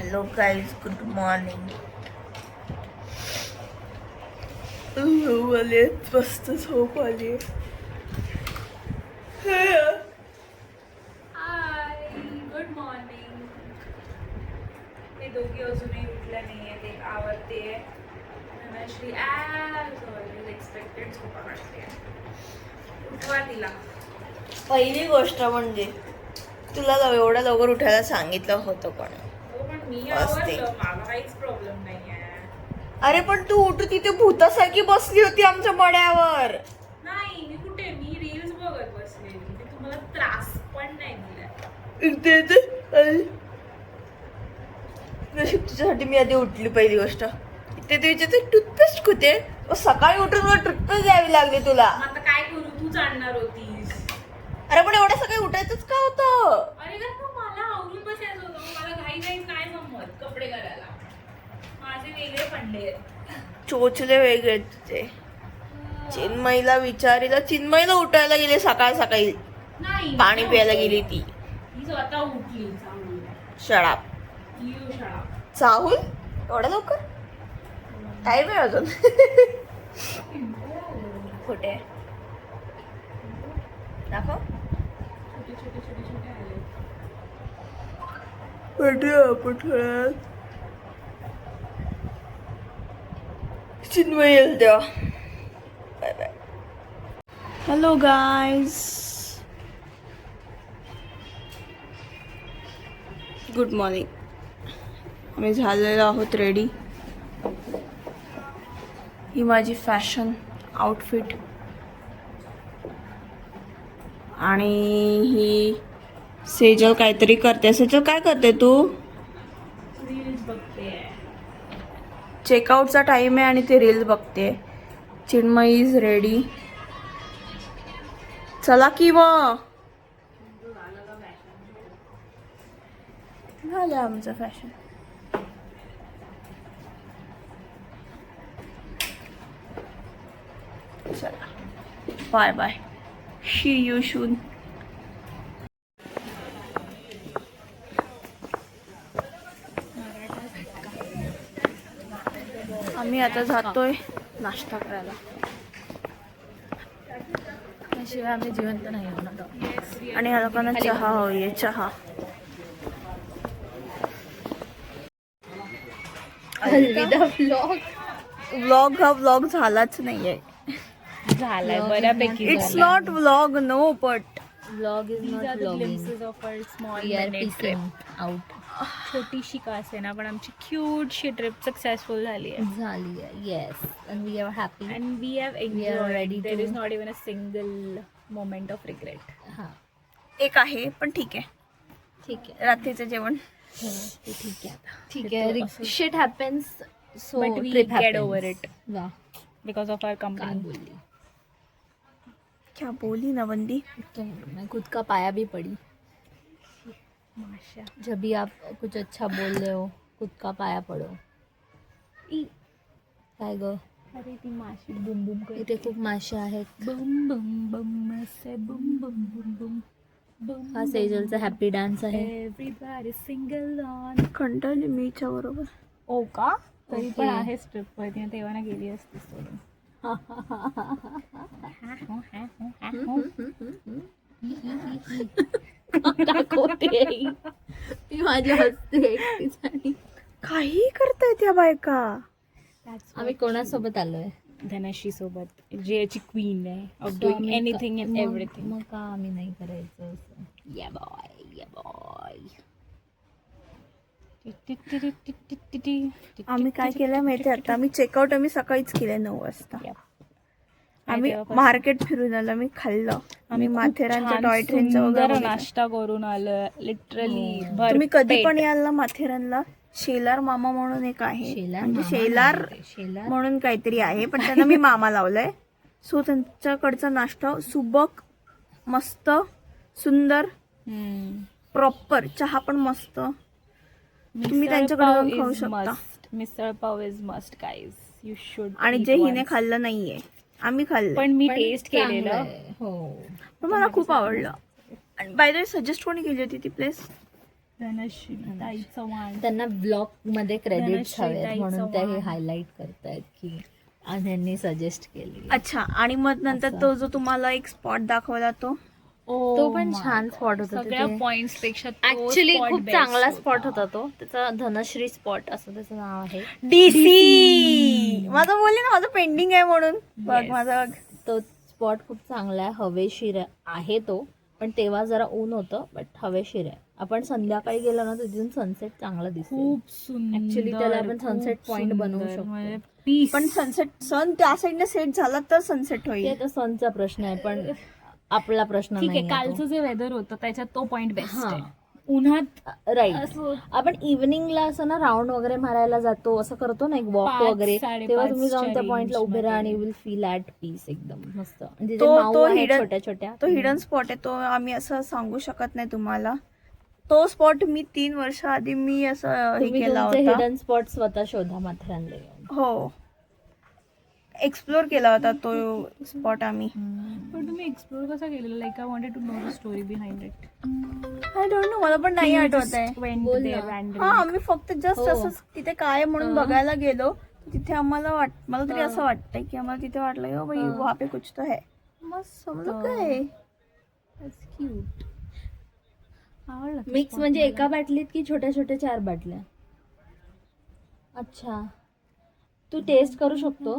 Hello guys, good morning. मला मस्त झोप आली. Hi good morning. ते दोघी अजूनही उठल्या नाहीये, ते आवरते. धनश्री ॲज ऑलवेज एक्सपेक्टेड झोपा काढते. उठवा तिला. पहिली गोष्ट म्हणजे तुला एवढ्या लवकर उठायला सांगितलं होतं पण. हो पण मी असते. आवरलं, मला काहीच प्रॉब्लेम नाहीये. अरे पण तू उठ, तिथे भूतासारखी बसली होती आमच्या मड्यावर. नाही मी कुठे, मी रील्स बघत बसलेली. मी तुम्हाला त्रास पण नाही दिला. नशीब तुझ्यासाठी मी आधी उठली. पहिली गोष्ट इथे ते विचारते टूथपेस्ट कुठे. सकाळी उठून मला टूथपेस्ट द्यावी लागली तुला. मग आता काय करू, तू जाणणार होतीस. अरे पण एवढं सकाळी उठायचंच का होतं. अरे का तू मला आवरून बसायचं होतं. मग मला घाई घाई नाही जमत कपडे करायला. माझे वेगळे पडले. चोचले वेगळे तुझे. चिन्मयीला विचारीला, चिन्मयीला उठायला गेले सकाळ सकाळी. नाही पाणी प्यायला गेली ती. ती स्वतः उठली. शराब चाहूल एवढ्या लवकर टाईम आहे अजून. कुठे दाखव. चिन्मय येईल तेव्हा. Bye bye. Hello guys, good morning. आम्ही झालेलो आहोत रेडी. ही माझी फॅशन आउटफिट आणि ही सेजल काहीतरी करते. सेजल काय करते तू. रील्स बघते. चेकआउटचा टाइम आहे आणि ते रील्स बघते. Chinmayi is ready. चला की मग. झालं आमचं फॅशन. चला bye bye. See you soon. आम्ही आता जातोय नाश्ता करायला. त्याशिवाय आम्ही जिवंत नाही होणार. आणि ह्या लोकांना चहा हवी. चहा व्लॉग हा व्लॉग झालाच नाहीये. झालाय बऱ्यापैकी. It's not vlog no but Vlog is not vlogging. Of a small We are peacing out. छोटीशी का असे ना, पण आमची क्यूटशी ट्रिप सक्सेसफुल झाली आहे. झाली आहे. Yes, and we are happy. And we have We are enjoyed. ready There to- is not even a single moment of regret. हा एक आहे पण ठीक आहे. ठीक आहे. रात्रीचं जेवण हो, ते ठीक आहे आता. ठीक आहे. Shit happens. So But we trip get happens. over it. वाह, Because of our काय company. बोलली. क्या बोली ना बंदी. तो मैं खुद का पाया भी पड़ी. माशा. जब भी आप कुछ अच्छा बोल रहे हो, खुद का पाया पडो. काय ग, अरे ती माशी बुम बुम इथे खूप मासे आहेत. बुम बुम बुम से बुम बुम बुम बुम बुम. हा सेजलचा हॅपी डान्स आहे. Everybody sing along. कंटाळली मी हिच्या बरोबर. हो का? तरी पण Okay. आहे ट्रिप वरती, तेव्हा ना गेली असतीस सोडून. दाखवते मी माझी हसते एकटीच. आणि काही करताय त्या बायका. आम्ही कोणासोबत आलोय. धनश्री सोबत, जी याची क्वीन आहे of doing anything and everything. मग का आम्ही नाही करायचं असं. या बॉय या बॉय. आम्ही काय केलं माहितीये आता. आम्ही चेकआउट आम्ही सकाळीच केलंय 9 वाजता. आम्ही तेव्हापासून- मार्केट फिरून आलो. आम्ही खाल्लं. आम्ही माथेरानच्या टॉय ट्रेनचं वगैरे बघितलं. नाश्ता करून आलं लिटरली. तुम्ही कधी पण याल ना माथेरानला, शेलार मामा म्हणून एक आहे. शेलार म्हणजे मामा शेलार नाही, शेलार म्हणून काहीतरी आहे, पण त्यांना मी मामा लावलंय. सो त्यांच्याकडचा नाश्ता सुबक, मस्त, सुंदर, प्रॉपर. चहा पण मस्त. तुम्ही त्यांच्याकडे जाऊन खाऊ शकता. Misal pav is must guys. You should. आणि जे हिने खाल्लं नाहीये, आम्ही खाल्लं. पण मी पण टेस्ट चांगलं केलेलं. आहे. हो, पण मला खूप आवडलं. आणि बाय द वे सजेस्ट कोणी केली होती ती प्लेस. धनश्री ताई चव्हाण. त्यांना ब्लॉग मध्ये क्रेडिट्स धनश्री हवेत ताई म्हणून त्या हे चव्हाण. हायलाइट करतायत की आज यांनी सजेस्ट केली. अच्छा, आणि मग नंतर तो जो तुम्हाला एक स्पॉट दाखवला तो तो पण छान स्पॉट होता. सगळ्या पॉइंट्स पेक्षा ऍक्च्युली खूप चांगला स्पॉट होता तो. त्याचा धनश्री स्पॉट असं त्याचं नाव आहे. DC माझं बोलले ना, माझं पेंडिंग आहे म्हणून. बघ माझं बघ. तो स्पॉट खूप चांगला आहे, हवेशीर आहे तो. पण तेव्हा जरा ऊन होतं, बट हवेशीर आहे. आपण संध्याकाळी गेलो ना तर तिथून सनसेट चांगला दिसतो. खूप सुंदर. ऍक्च्युली त्याला आपण सनसेट पॉइंट बनवू शकतो. पण सन त्या साईडने सेट झाला तर सनसेट ते होईल. तर सनचा प्रश्न आहे, पण आपला प्रश्न ठीक आहे, नाही. कालचं जे वेदर होतं त्याच्यात तो पॉइंट बेस्ट आहे. उन्हात राईट. असं आपण इव्हनिंगला असं ना राऊंड वगैरे मारायला जातो, असं करतो ना एक वॉक 5, वगैरे, 5:30 तेव्हा तुम्ही जाऊन त्या पॉइंटला range उभे राहा आणि मध्ये. विल फील ॲट पीस एकदम मस्त. म्हणजे जे तो माऊ आहेत hidden- छोट्या छोट्या तो हिडन स्पॉट आहे, तो आम्ही असं सांगू शकत नाही तुम्हाला. तो स्पॉट मी 3 वर्ष आधी मी असं हे तुम्ही केला तुमचे होता. हिडन स्पॉट स्वतः शोधा माथेरानला येऊन. हो, एक्सप्लोर केला होता तो स्पॉट आम्ही. पण तुम्ही एक्सप्लोर कसा केलेला? Like I wanted to know the story behind it. I don't know, मला पण नाही आठवत आहे. बोल ना. हा, आम्ही फक्त जस्ट हो. असंच तिथे काय आहे म्हणून बघायला गेलो. तिथे आम्हाला मला तरी असं वाटतंय की आम्हाला तिथे वाटलं हो भाई वहाँ पे कुछ तो है. मग समजलं काय क्यूट. आवडला तो मिक्स spot म्हणजे मला. एका बाटलीत की छोट्या छोट्या 4 बाटल्या? अच्छा, तू टेस्ट करू शकतो.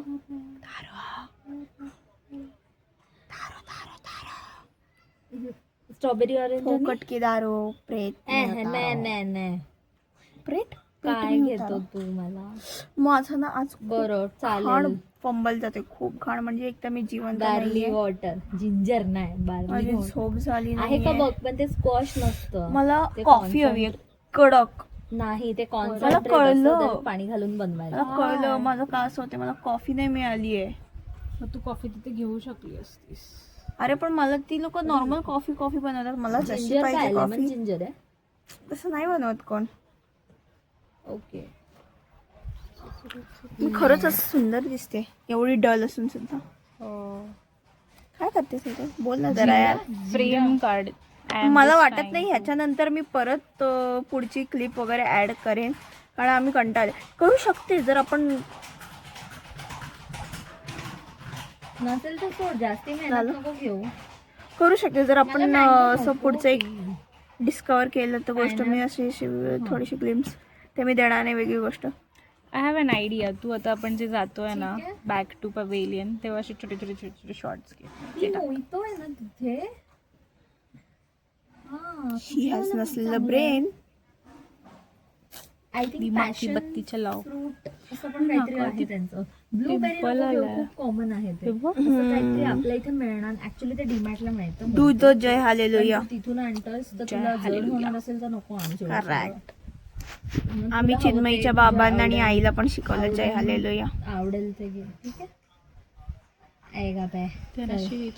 स्ट्रॉबेरी ऑरेंज फोकट की दारू प्रेत नाही प्रेत काय घेतो तू मला? माझं ना आज बरं खाण चालेल. फंबल जाते खूप खाण. म्हणजे एक तर मी जिवंत बार्ली नाहीये. वॉटर, जिंजर नाही बार्ली माझी वॉटर झोप झाली आहे का नाहीये. बघ, पण ते स्क्वॉश नसतं. मला ते कॉफी हवी आहे कडक. नाही, ते मला कॉन्सन्ट्रेट कळलं. असतं, त्यात पाणी घालून बनवायला. मला कळलं माझं का असं होते, मला कॉफी नाही मिळाली आहे. मग तू कॉफी तिथे घेऊ शकली असतीस. अरे पण मला ती लोक नॉर्मल कॉफी बनवतात. मला जशी जिंजर काय? पाहिजे लेमन कॉफी जिंजर आहे. तसं नाही बनवत कोण. ओके. मी खरंच असं सुंदर दिसते एवढी डल असून सुद्धा. काय करतेस इथे? बोल ना जरा यार. Frame card. मला वाटत नाही ह्याच्यानंतर मी परत पुढची क्लिप वगैरे ऍड करेन, कारण आम्ही कंटाळले. करू शकते जर आपण नसेल तर सोड, जास्ती मेहनत झालं? नको घेऊ. करू शकते जर आपण मला mango असं नको. पुढचं एक डिस्कवर केलं तर गोष्ट. मी अशी थोडीशी ग्लिम्स ते मी देणार नाही, वेगळी गोष्ट. I have an idea. तू आता आपण जे जातोय ना ठीक आहे. बॅक टू पवेलियन, तेव्हा असे छोटे छोटे छोटे छोटे शॉर्ट्स घे. ती मोहितो आहे ना तिथे. हा, ही हॅज नसलेलं ब्रेन. आय थिंक पॅशन बत्तीच्या लाव. फ्रूट असं पण काहीतरी आहे त्यांचं. ब्लूबेरी Pimple आलाय. खूप कॉमन आहे ते. हे बघ. असं काहीतरी आपल्या इथे मिळणार. ऍक्च्युली ते डीमॅटला मिळतं. दूध जय हालेलुया. पण तू तिथून आणतोस तर जय तुला जर हालेलुया. होणार असेल तर नको आणू. करेक्ट. म्हणून आम्ही तुला हवं चिन्मयीच्या ते बाबांना आणि तुझ्या आईला पण शिकवलं जय हालेलुया. आवडेल ते घे. ठीक आहे. ऐका बाय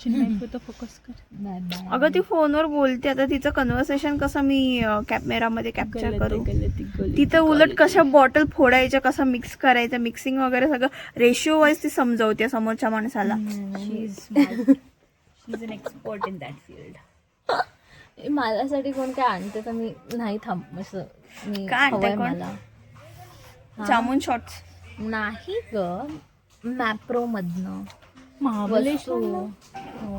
चिन्मयीपुरतं फोकस कर. Bye bye. अगं ती फोनवर बोलते, आता तिचं कन्व्हर्सेशन कसं मी कॅमेरामध्ये कॅप्चर करू. तिथं उलट कशा बॉटल फोडायच्या, कसं मिक्स करायचं, मिक्सिंग वगैरे सगळं रेशिओ वाईज ती समजवते समोरच्या माणसाला. She's an expert in that field. माझ्यासाठी कोण काय आणते तर मी नाही थांब. असं मी काय आणते हवंय कोण? मला. हा? जामून शॉर्ट्स. नाही ग, मॅप्रो मधनं महाबलेश्वर. हो.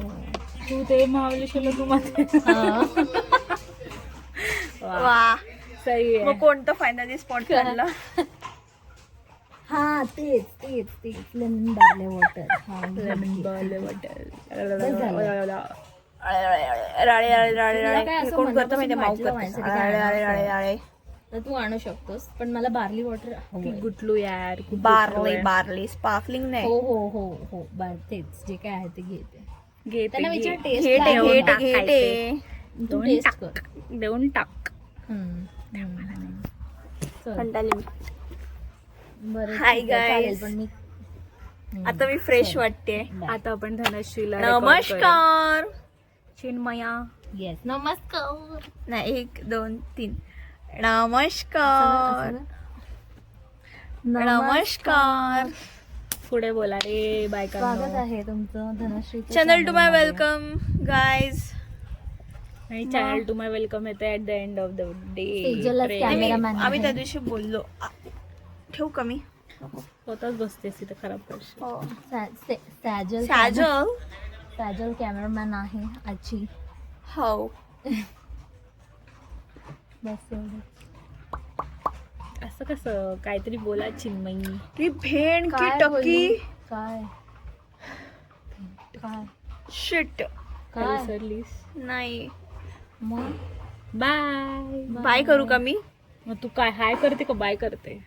तू ते महाबलेश्वरला तू मध्ये. वा, सही आहे. मग कोणतं फायनली स्पॉट काढला? हा तेच लेमन बार्ले वॉटर. हा लेमन बार्ले राळे राळे राळे तुला काय राळे असं कोण करतं माहिती? माऊ वाटलं करतं. माझ्यासाठी राळे काय राळे राळे आणायचं? राळे. तर तू आणू शकतोस, पण मला बार्ली वॉटर ती गुटलू यार. खूप बार्ली गुटलू आहे. बार्ली स्पार्कलिंग नाही. हो हो हो हो तेच जे काय आहे ते घेते. घे त्यांना ते, विचार घे. टेस्ट घेटे काय घेटे आहे? घेटे. तू दोन टेस्ट टाक. कर. देऊन टाक. चल, कंटाळली मी. बरं Hi ठीक आहे, guys. चालेल, पण मी आता मी फ्रेश वाटते. आता आपण धनश्रीला नमस्कार. चिन्मया. येस नमस्कार. नाही 1 2 3. नमस्कार. नमस्कार. पुढे बोला रे बायका. स्वागत आहे तुमचं Dhanashree channel to my welcome guys. आणि चॅनल टू माय वेलकम येते at the end of the day. सेजलच कॅमेरामॅन आम्ही त्या आहे. दिवशी बोललो ठेवू कमी स्वतःच बसतेस तिथं खराब करशील. हो सॅजल सॅजल सॅजल कॅमेरामॅन आहे आजी. हो बस एवढं. असं कसं काहीतरी बोला चिन्मयी. ती भेण की काय टक्की बोलली? काय काय शिट काय विसरलीस. नाही मग बाय. बाय करू का मी मग तू काय हाय करते का बाय करते?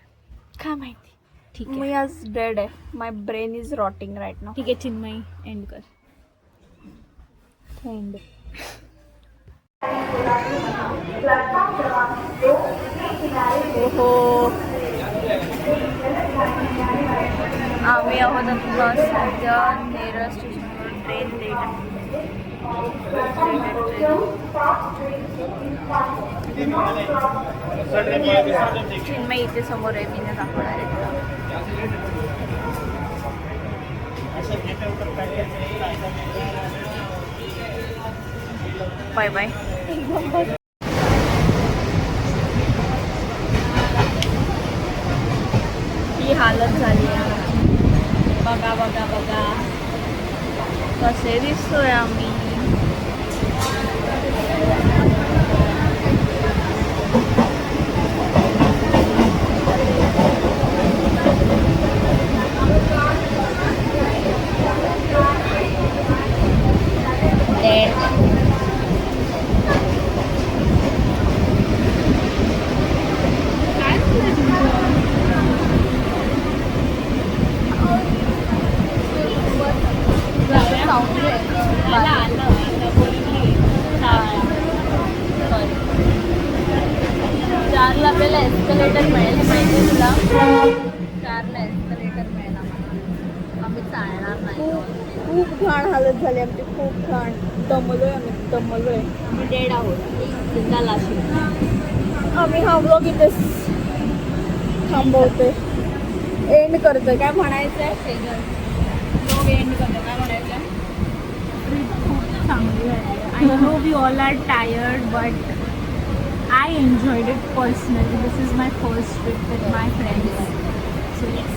काय माहिती ठीक मी आहे आज डेड आहे my brain is rotting right now ठीक आहे चिन्मयी एंड कर. थंड. हो आम्ही आहोत आता सध्या नेरळ स्टेशनवर. ट्रेन लेट चिन्मय इथे समोर आहे मी दाखवणार आहे तुला. Bye bye. ही हालत झाली आहे. बघा बघा बघा कसे दिसतोय आम्ही. चारला आपल्याला एस्कलेटर मिळेल पाहिजे तुला. चारला एस्कलेटर मिळेल आम्हाला. आम्ही चालणार नाही. खूप घाण हालत झाली आमची. खूप घाण दमलोय आम्ही दमलोय. आम्ही डेड आहोत. जिंदा लाशी. आम्ही हा व्लॉग इथेच थांबवतोय. एंड करतोय. काय म्हणायचंय व्लॉग एंड करतोय. काय म्हणायचंय. I know we all are tired, but I enjoyed it personally. This is my first trip with my friends. So yes.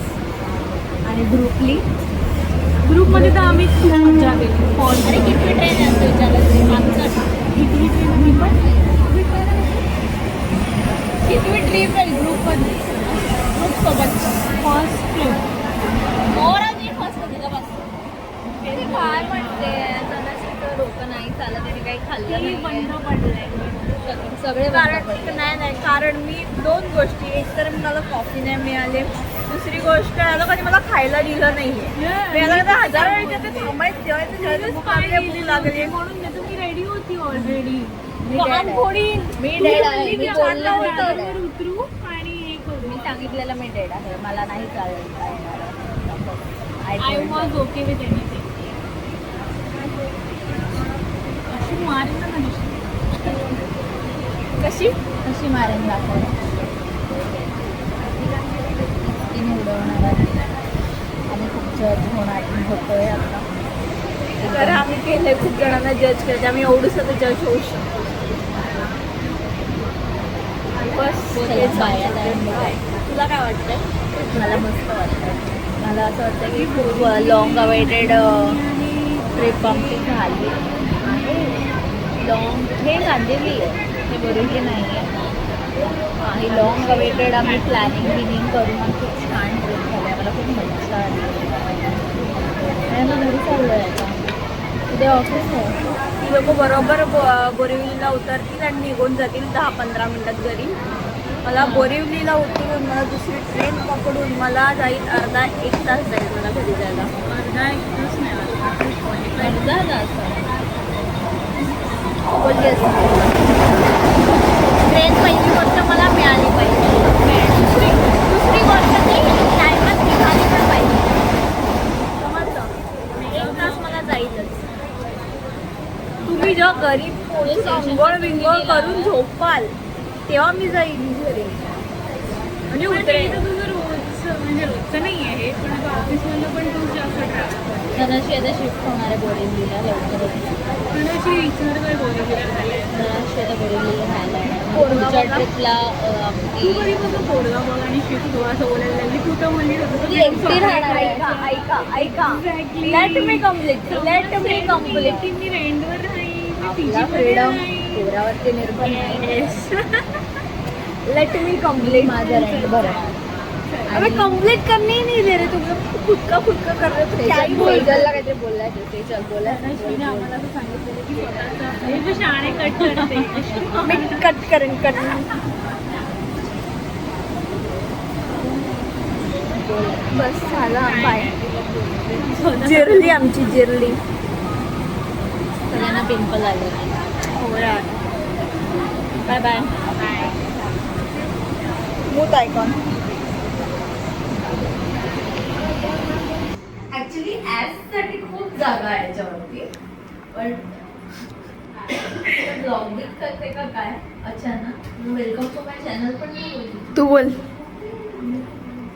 आणि ग्रुपमध्ये तर आम्ही खूप मजा केली. अरे किती ट्रेन आहे असं विचारलं. किती ट्रेन मी पण किती ट्रिप आहे ग्रुपमध्ये. ग्रुपसोबत फर्स्ट ट्रिप. काय म्हणते जणांचं डोकं नाही चालत आणि काही खाल्लं नाही. बंद पडलंय. सगळे नाही कारण मी दोन गोष्टी. एक तर मला कॉफी नाही मिळाली. दुसरी गोष्ट याला कधी मला खायला दिलं नाहीये. याला हजार वेळेच्या ते थांबायचं जेवायचं भूक लागली म्हणून नाही तर मी रेडी होती ऑलरेडी. मी डेड आहे. मी बोलले गाडीवर उतरू आणि हे करू. मी सांगितलेलं मी डेड आहे. मला नाही चालेल. I was okay with anything. अशी मारेन ना कशी कशी मारेन दाखव. तिने उडवणार आहे. आम्ही खूप जज होतोय आता. तर आम्ही केलंय खूप जणांना जज केलं. आम्ही एवढंच तर जज होऊ शकतो. बस तुला काय वाटतंय. मला मस्त वाटतं. मला असं वाटतं की खूप लॉंग अवेटेड ट्रिप आमची झाली आहे. लॉंग हे गांधीली आहे. हे बरोबर नाही आहे. ही लॉंग अवेटेड आम्ही प्लॅनिंग करून आमची छान ट्रिप झाली. मला खूप मजा आली. आणि आम्ही घरी चाललो आहे आता. उद्या ऑफिस आहे. ती लोक बरोबर बोरिवलीला उतरतील आणि निघून जातील 10-15 मिनिटात घरी. मला बोरिवलीला उतरून मला दुसरी ट्रेन पकडून मला जाईल अर्धा 1 तास जाईल मला घरी जायला. अर्धा 1 तास नाही अर्धा तास बोलली असं. ट्रेन पहिली गोष्ट मला मिळाली पाहिजे. दुसरी गोष्ट ती टायमात निघाली पण पाहिजे. समजलं. 1 तास मला जाईलच. तुम्ही जेव्हा घरी पोहोचून अंघोळ बिंघोळ करून झोपाल तेव्हा मी जाईल घरी आणि उतरेल. तुझं रोजचं म्हणजे रोजचं नाही आहे पण आता ऑफिसमधलं पण तूच जास्त ट्रॅव्हल करते. धनश्री आता शिफ्ट होणार आहे बोरिवलीला लवकरच. पण अशी विचार काय बोलायला झाले. धनश्री आता बोरिवलीला राहायला येणार. पोरगाव पुढच्या बघा. ट्रिपला तू कधी कसं पोरगा बघ आणि शिफ्ट हो असं बोलायला लागली. तू तर म्हणली ती एकटी राहणार आहे. ऐका लेट मी कम्प्लीट ती मी रेंटवर राहील मी आपला तिची फ्रीडम पोरावरती निर्भर नाही. लेट मी कम्प्लीट माझं रेंट भरणार. अबे कंप्लीट करने ही नहीं दे रहे तुम लोग, खुदका कर रहे हो तो क्या ही बोल रहे सेजलला काहीतरी बोलायचं ते चल बोलायचं. तिने आम्हाला असं सांगितलेलं की स्वतःचं हे जे शाणे कट करते हो? मी कट करेन बस झाला बाय. जिरली आमची जिरली. सगळ्यांना पिंपल आले. हो यार. Bye bye. मूत आयकॉन. ऍक्च्युली ऍड साठी खूप जागा आहे याच्यावरती पण ब्लॉग बिग करते का काय अचानक. वेलकम टू माय चॅनल पण नाही बोलली. तू बोल.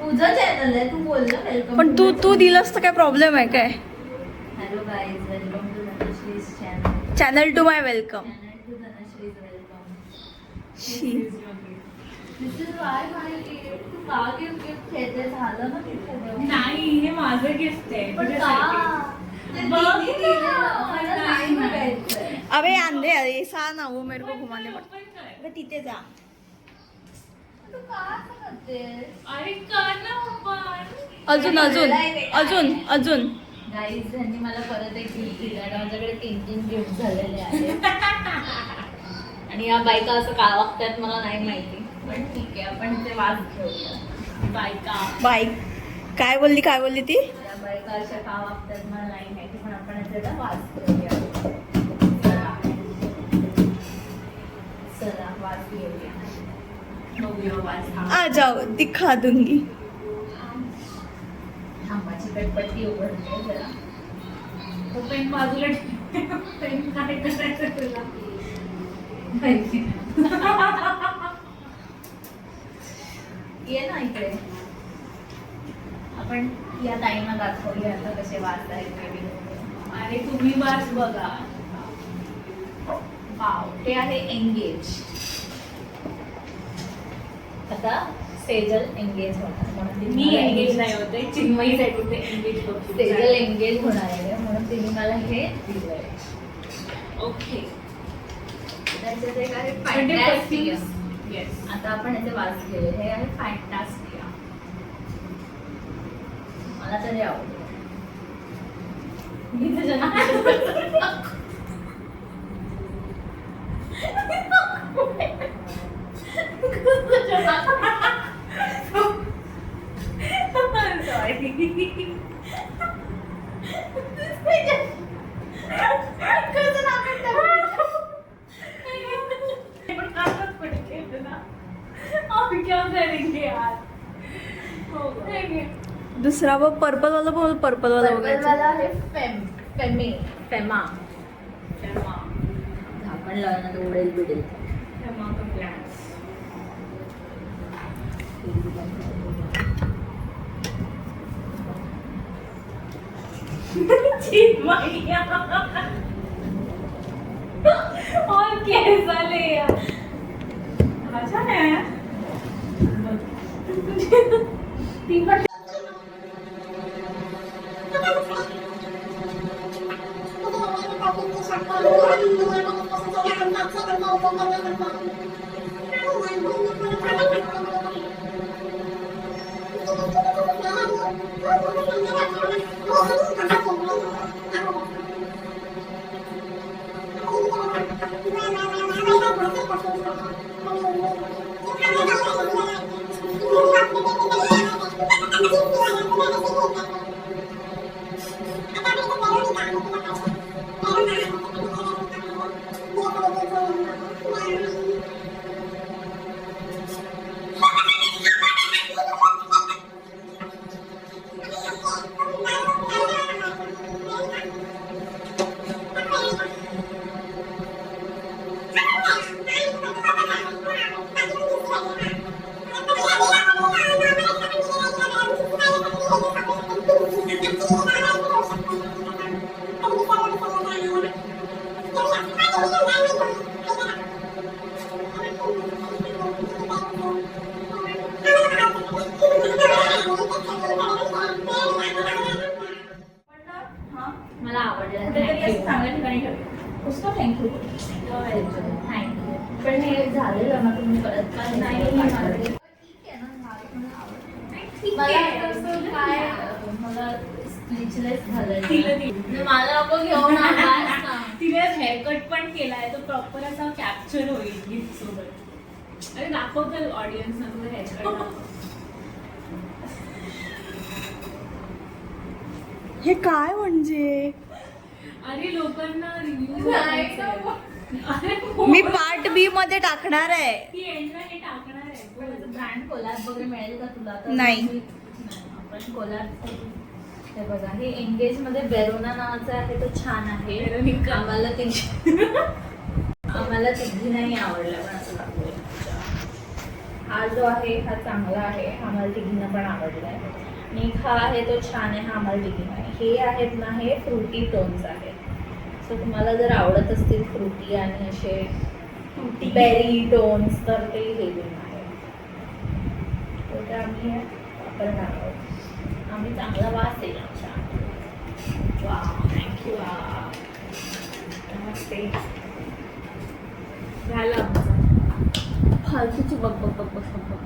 तुझं चॅनल आहे तू बोल ना वेलकम. पण तू दिलंस तर काय प्रॉब्लेम आहे काय. Hello guys welcome to Dhanashree's channel. Channel to my welcome. Channel to Dhanashree's welcome. शी. This is why my gift. तू का गिफ्ट घेते झालं ना ते सगळं. नाही हे माझं गिफ्ट आहे पण का ते दीदी दिलं, मला नाही बघायचंय. अबे अंधे अरे सा ना वो मेरे को घुमाने पड़ता. अबे तिथे जा. तू का असं करतेस? अरे कर ना पण. अजून गाईज यांनी मला परत एक गिफ्ट दिलं आणि माझ्याकडे 3 गिफ्ट झालेले आहेत. आणि या बायका असं का वागतात मला नाही माहिती पण ठीक आहे आपण ते वाद घेऊया. बाईक काय बोलली ती. या बायका अशा का वागतात मला नाही माहिती पण आपण त्याचा वाद घेऊया. चला वाद घेऊया. बघूया वाच. आ जाओ दिखा दूंगी. थांबाची पेटपट्टी उघडते जरा. तो पेन बाजूला ठेव. पेन काय करायचं तुला माहिती ये ना इकडे. आपण या ताईंना दाखवूया आता कसे वाद आहेत ते. अरे तुम्ही वाच बघा. वाव ते आहे एंगेज. आता सेजल एंगेज होणार म्हणून तिने मी मला एंगेज नाही होते चिन्मयीसाठी ते एंगेज सेजल एंगेज होणार आहे म्हणून तिने मला हे दिलंय. ओके. त्याच्यात एक आहे पण ते फॅन्टास्टिया. येस. आता आपण याचे वाच घेऊ. हे आहे फॅन्टास्टिया. मला तरी आवडतं. मी तुझ्या नावाचं क्या करेंगे यार. दुसरा वो पर्पल वाला बोल. पर्पल वाला बघायचं. वाला आहे फेमा. झाकण लावणं तर उडेल बिडेल. और कैसा ले यार. अच्छा है. ती पण हे झालेलं ना तुम्ही परत का नाही मला तसं काय मला स्पीचलेस झालं मला नको घेऊन आलास ना. तिने हेअरकट पण केलाय तो प्रॉपर असा कॅप्चर होईल गिफ्ट सोबत. अरे दाखवतो ऑडियन्स ना तुझं हेअरकट. हे काय म्हणजे अरे लोकांना रिव्ह्यू मी पार्ट बी मध्ये टाकणार आहे. ती एंडला हे टाकणार आहे. ब्रँड कोलॅब वगैरे मिळेल का तुला तर? नाही. आपण कोलॅब हे बघा हे एंगेज मध्ये बेरोना नावाचा आहे तो छान आहे. वेरोनिका. आम्हाला तिघी नाही आवडला पण असं दाखवलं. हा जो आहे हा चांगला आहे आम्हाला तिघींना पण आवडला आहे. आणि हा आहे तो छान आहे हा आम्हाला तिघींना आहे. हे आहेत ना हे फ्रुटी टोन्स आहेत. सो तुम्हाला जर आवडत असतील फ्रुटी आणि असे बेरी टोन्स तर ते हे घेऊन आहे. तर ते आम्ही वापरणार आहोत. आम्ही चांगला वास येईल आमच्या. वा थँक्यू. नमस्ते. झालं. फालतूची बघ बघ बघ बघ बघ बघ.